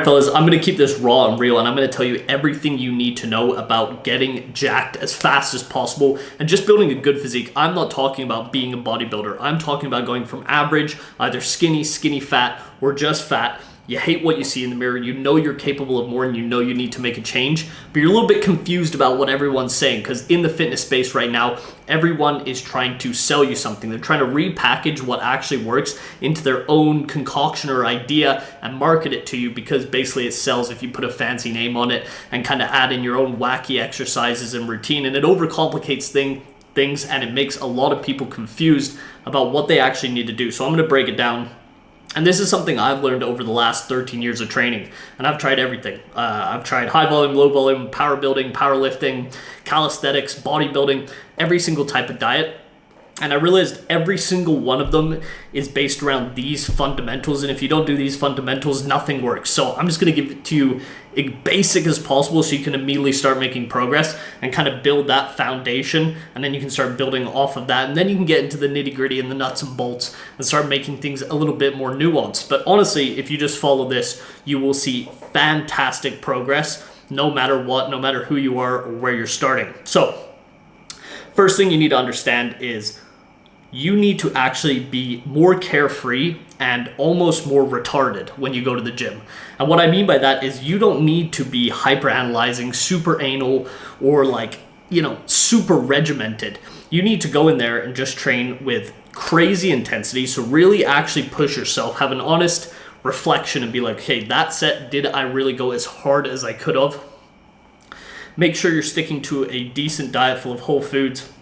Fellas, I'm going to keep this raw and real, and I'm going to tell you everything you need to know about getting jacked as fast as possible and just building a good physique. I'm not talking about being a bodybuilder. I'm talking about going from average, either skinny, fat, or just fat. You hate what you see in the mirror, you know you're capable of more, and you know you need to make a change, but you're a little bit confused about what everyone's saying, because in the fitness space right now, everyone is trying to sell you something. They're trying to repackage what actually works into their own concoction or idea and market it to you, because basically it sells if you put a fancy name on it and kind of add in your own wacky exercises and routine, and it overcomplicates things, and it makes a lot of people confused about what they actually need to do. So I'm going to break it down. And this is something I've learned over the last 13 years of training, and I've tried everything. I've tried high volume, low volume, power building, powerlifting, calisthenics, bodybuilding, every single type of diet. And I realized every single one of them is based around these fundamentals, and if you don't do these fundamentals, nothing works. So I'm just going to give it to you as basic as possible so you can immediately start making progress and kind of build that foundation, and then you can start building off of that, and then you can get into the nitty-gritty and the nuts and bolts and start making things a little bit more nuanced. But honestly, if you just follow this, you will see fantastic progress no matter what, no matter who you are or where you're starting. So first thing you need to understand is you need to actually be more carefree and almost more retarded when you go to the gym. And what I mean by that is you don't need to be hyperanalyzing, super anal, or super regimented. You need to go in there and just train with crazy intensity. So really actually push yourself, have an honest reflection and be like, hey, that set, did I really go as hard as I could have? Make sure you're sticking to a decent diet full of whole foods,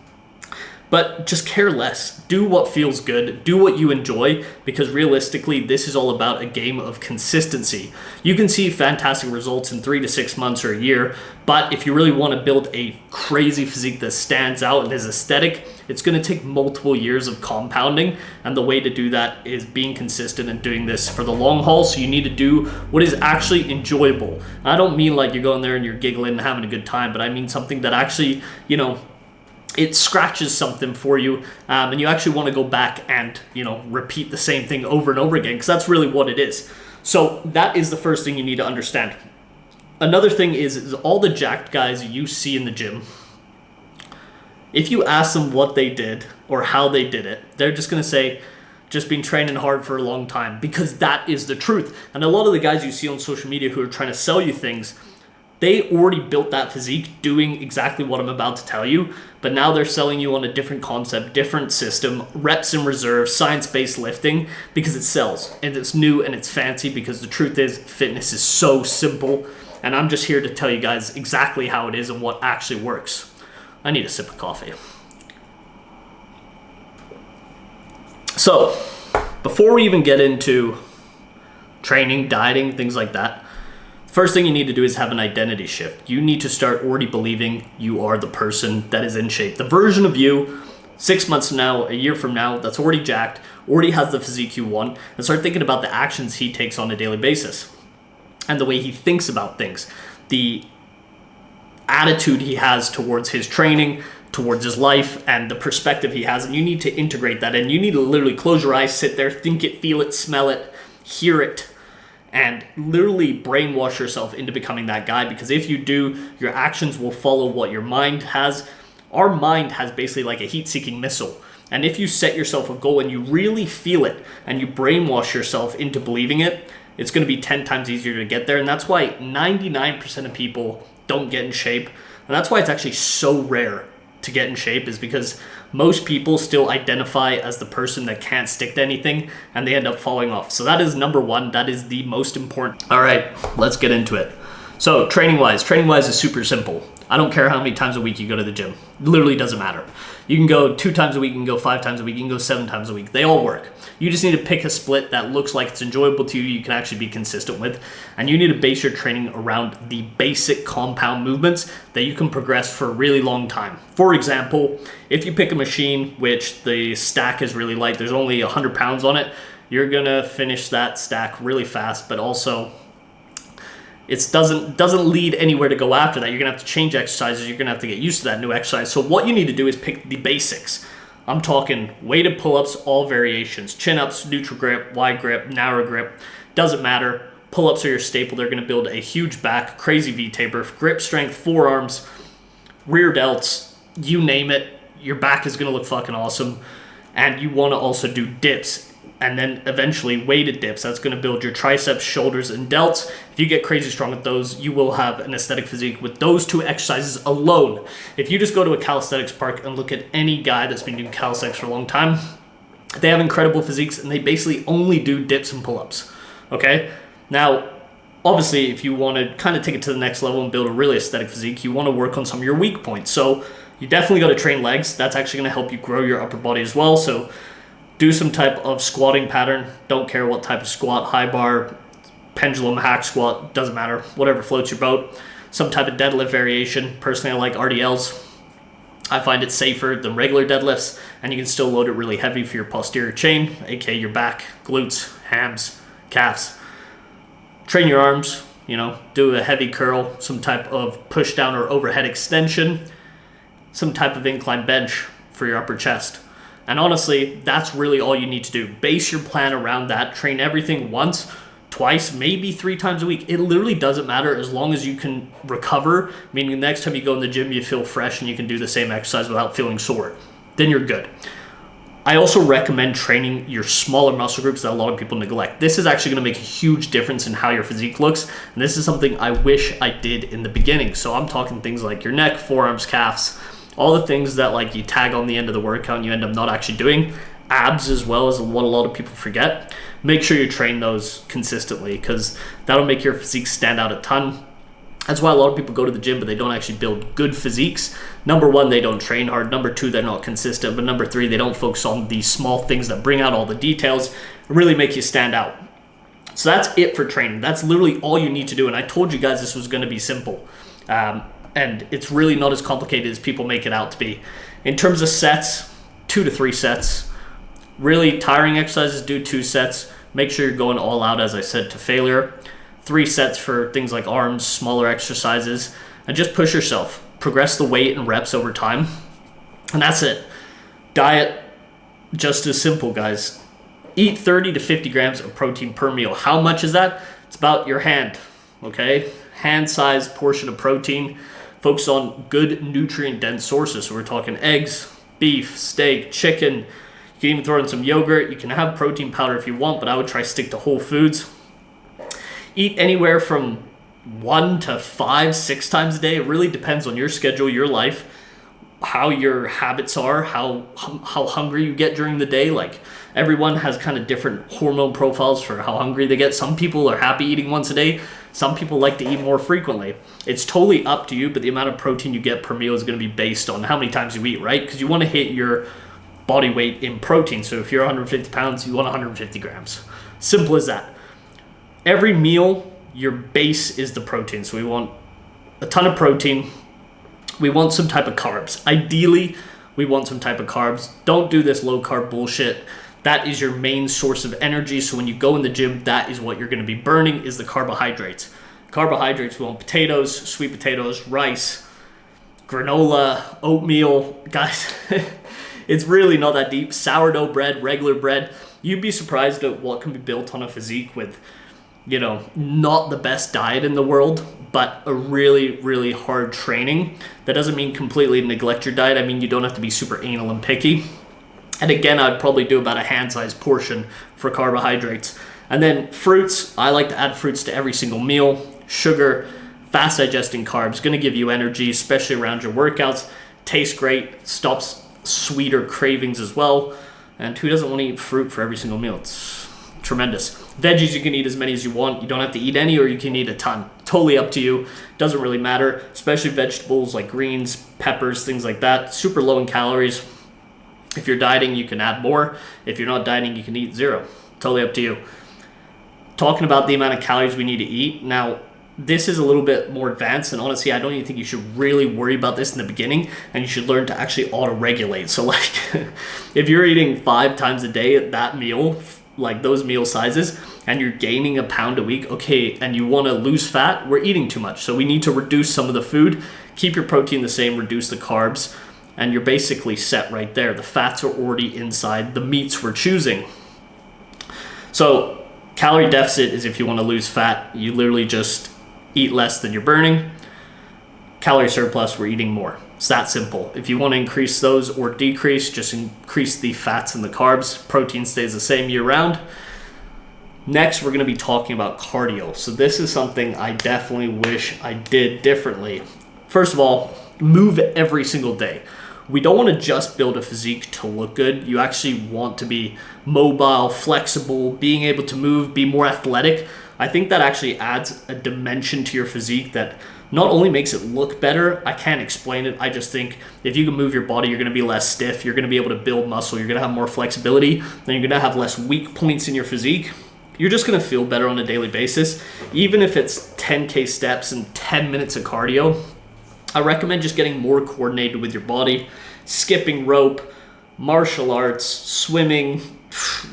but just care less. Do what feels good. Do what you enjoy, because realistically, this is all about a game of consistency. You can see fantastic results in 3 to 6 months or a year, but if you really want to build a crazy physique that stands out and is aesthetic, it's going to take multiple years of compounding, and the way to do that is being consistent and doing this for the long haul. So you need to do what is actually enjoyable. I don't mean like you're going there and you're giggling and having a good time, but I mean something that actually, it scratches something for you, and you actually want to go back and repeat the same thing over and over again, because that's really what it is. So that is the first thing you need to understand. Another thing is all the jacked guys you see in the gym, if you ask them what they did or how they did it, they're just going to say, just been training hard for a long time, because that is the truth. And a lot of the guys you see on social media who are trying to sell you things, they already built that physique doing exactly what I'm about to tell you, but now they're selling you on a different concept, different system, reps in reserve, science-based lifting, because it sells, and it's new and it's fancy, because the truth is fitness is so simple, and I'm just here to tell you guys exactly how it is and what actually works. I need a sip of coffee. So, before we even get into training, dieting, things like that, first thing you need to do is have an identity shift. You need to start already believing you are the person that is in shape. The version of you 6 months from now, a year from now, that's already jacked, already has the physique you want, and start thinking about the actions he takes on a daily basis and the way he thinks about things, the attitude he has towards his training, towards his life, and the perspective he has. And you need to integrate that, and you need to literally close your eyes, sit there, think it, feel it, smell it, hear it, and literally brainwash yourself into becoming that guy, because if you do, your actions will follow what your mind has. Our mind has basically like a heat-seeking missile, and if you set yourself a goal and you really feel it and you brainwash yourself into believing it, it's going to be 10 times easier to get there. And that's why 99% of people don't get in shape, and that's why it's actually so rare to get in shape, is because most people still identify as the person that can't stick to anything, and they end up falling off. So that is number one. That is the most important. All right, let's get into it. So training wise is super simple. I don't care how many times a week you go to the gym. It literally doesn't matter. You can go 2 times a week, you can go 5 times a week, you can go 7 times a week. They all work. You just need to pick a split that looks like it's enjoyable to you, you can actually be consistent with, and you need to base your training around the basic compound movements that you can progress for a really long time. For example, if you pick a machine which the stack is really light, there's only 100 pounds on it, you're gonna finish that stack really fast, but also it doesn't lead anywhere to go after that. You're gonna have to change exercises. You're gonna have to get used to that new exercise. So what you need to do is pick the basics. I'm talking weighted pull-ups, all variations, chin-ups, neutral grip, wide grip, narrow grip, doesn't matter. Pull-ups are your staple. They're going to build a huge back, crazy V-taper, grip strength, forearms, rear delts, you name it. Your back is going to look fucking awesome. And you want to also do dips, and then eventually weighted dips. That's going to build your triceps, shoulders, and delts. If you get crazy strong with those, you will have an aesthetic physique with those 2 exercises alone. If you just go to a calisthenics park and look at any guy that's been doing calisthenics for a long time, they have incredible physiques, and they basically only do dips and pull-ups, okay? Now, obviously, if you want to kind of take it to the next level and build a really aesthetic physique, you want to work on some of your weak points. So you definitely got to train legs. That's actually going to help you grow your upper body as well. So do some type of squatting pattern. Don't care what type of squat, high bar, pendulum, hack squat, doesn't matter. Whatever floats your boat. Some type of deadlift variation. Personally, I like RDLs. I find it safer than regular deadlifts, and you can still load it really heavy for your posterior chain, aka your back, glutes, hams, calves. Train your arms, do a heavy curl, some type of push down or overhead extension, some type of incline bench for your upper chest. And honestly, that's really all you need to do. Base your plan around that. Train everything once, twice, maybe 3 times a week. It literally doesn't matter as long as you can recover, meaning the next time you go in the gym, you feel fresh and you can do the same exercise without feeling sore. Then you're good. I also recommend training your smaller muscle groups that a lot of people neglect. This is actually going to make a huge difference in how your physique looks. And this is something I wish I did in the beginning. So I'm talking things like your neck, forearms, calves, all the things that like you tag on the end of the workout and you end up not actually doing. Abs as well is what a lot of people forget. Make sure you train those consistently because that'll make your physique stand out a ton. That's why a lot of people go to the gym, but they don't actually build good physiques. Number 1, they don't train hard. Number 2, they're not consistent. But number 3, they don't focus on these small things that bring out all the details and really make you stand out. So that's it for training. That's literally all you need to do. And I told you guys this was going to be simple. And it's really not as complicated as people make it out to be. In terms of sets, 2 to 3 sets. Really tiring exercises, do 2 sets. Make sure you're going all out, as I said, to failure. 3 sets for things like arms, smaller exercises, and just push yourself. Progress the weight and reps over time. And that's it. Diet, just as simple, guys. Eat 30 to 50 grams of protein per meal. How much is that? It's about your hand, okay? Hand-sized portion of protein. Focus on good nutrient-dense sources. So we're talking eggs, beef, steak, chicken. You can even throw in some yogurt. You can have protein powder if you want, but I would try stick to whole foods. Eat anywhere from 1 to 5, 6 times a day. It really depends on your schedule, your life, how your habits are, how hungry you get during the day. Like everyone has kind of different hormone profiles for how hungry they get. Some people are happy eating once a day. Some people like to eat more frequently. It's totally up to you, but the amount of protein you get per meal is going to be based on how many times you eat, right? Because you want to hit your body weight in protein. So if you're 150 pounds, you want 150 grams. Simple as that. Every meal, your base is the protein. So we want a ton of protein. We want some type of carbs. Ideally, we want some type of carbs. Don't do this low carb bullshit. That is your main source of energy. So when you go in the gym, that is what you're going to be burning is the carbohydrates. Carbohydrates, we want potatoes, sweet potatoes, rice, granola, oatmeal. Guys, it's really not that deep. Sourdough bread, regular bread. You'd be surprised at what can be built on a physique with, not the best diet in the world, but a really, really hard training. That doesn't mean completely neglect your diet. I mean, you don't have to be super anal and picky. And again, I'd probably do about a hand-sized portion for carbohydrates. And then fruits, I like to add fruits to every single meal. Sugar, fast digesting carbs, gonna give you energy, especially around your workouts. Tastes great, stops sweeter cravings as well. And who doesn't want to eat fruit for every single meal? It's tremendous. Veggies, you can eat as many as you want. You don't have to eat any, or you can eat a ton. Totally up to you. Doesn't really matter, especially vegetables like greens, peppers, things like that. Super low in calories. If you're dieting, you can add more. If you're not dieting, you can eat 0. Totally up to you. Talking about the amount of calories we need to eat. Now, this is a little bit more advanced, and honestly, I don't even think you should really worry about this in the beginning, and you should learn to actually auto-regulate. So like, if you're eating 5 times a day at that meal, like those meal sizes, and you're gaining a pound a week, okay, and you want to lose fat, we're eating too much. So we need to reduce some of the food, keep your protein the same, reduce the carbs, and you're basically set right there. The fats are already inside the meats we're choosing. So Calorie deficit is if you want to lose fat, you literally just eat less than you're burning. Calorie surplus, we're eating more. It's that simple. If you want to increase those or decrease, just increase the fats and the carbs. Protein stays the same year round. Next, we're going to be talking about cardio. So this is something I definitely wish I did differently. First of all, move every single day. We don't want to just build a physique to look good. You actually want to be mobile, flexible, being able to move, be more athletic. I think that actually adds a dimension to your physique that not only makes it look better, I can't explain it. I just think if you can move your body, you're going to be less stiff. You're going to be able to build muscle. You're going to have more flexibility. Then you're going to have less weak points in your physique. You're just going to feel better on a daily basis. Even if it's 10K steps and 10 minutes of cardio, I recommend just getting more coordinated with your body, skipping rope, martial arts, swimming,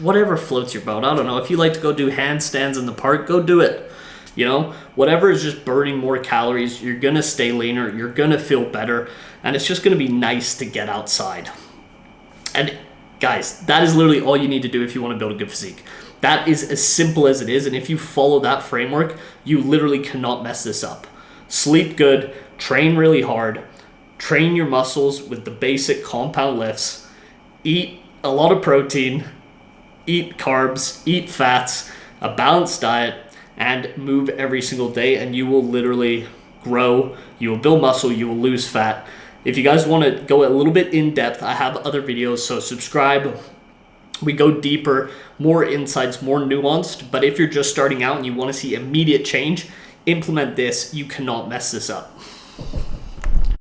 whatever floats your boat. I don't know. If you like to go do handstands in the park, go do it. You know, whatever is just burning more calories, you're going to stay leaner, you're going to feel better, and it's just going to be nice to get outside. And guys, that is literally all you need to do if you want to build a good physique. That is as simple as it is, and if you follow that framework, you literally cannot mess this up. Sleep good, train really hard, train your muscles with the basic compound lifts, eat a lot of protein, eat carbs, eat fats, a balanced diet, and move every single day, and you will literally grow, you will build muscle, you will lose fat. If you guys want to go a little bit in depth, I have other videos, so subscribe. We go deeper, more insights, more nuanced, but if you're just starting out and you want to see immediate change, implement this. You cannot mess this up.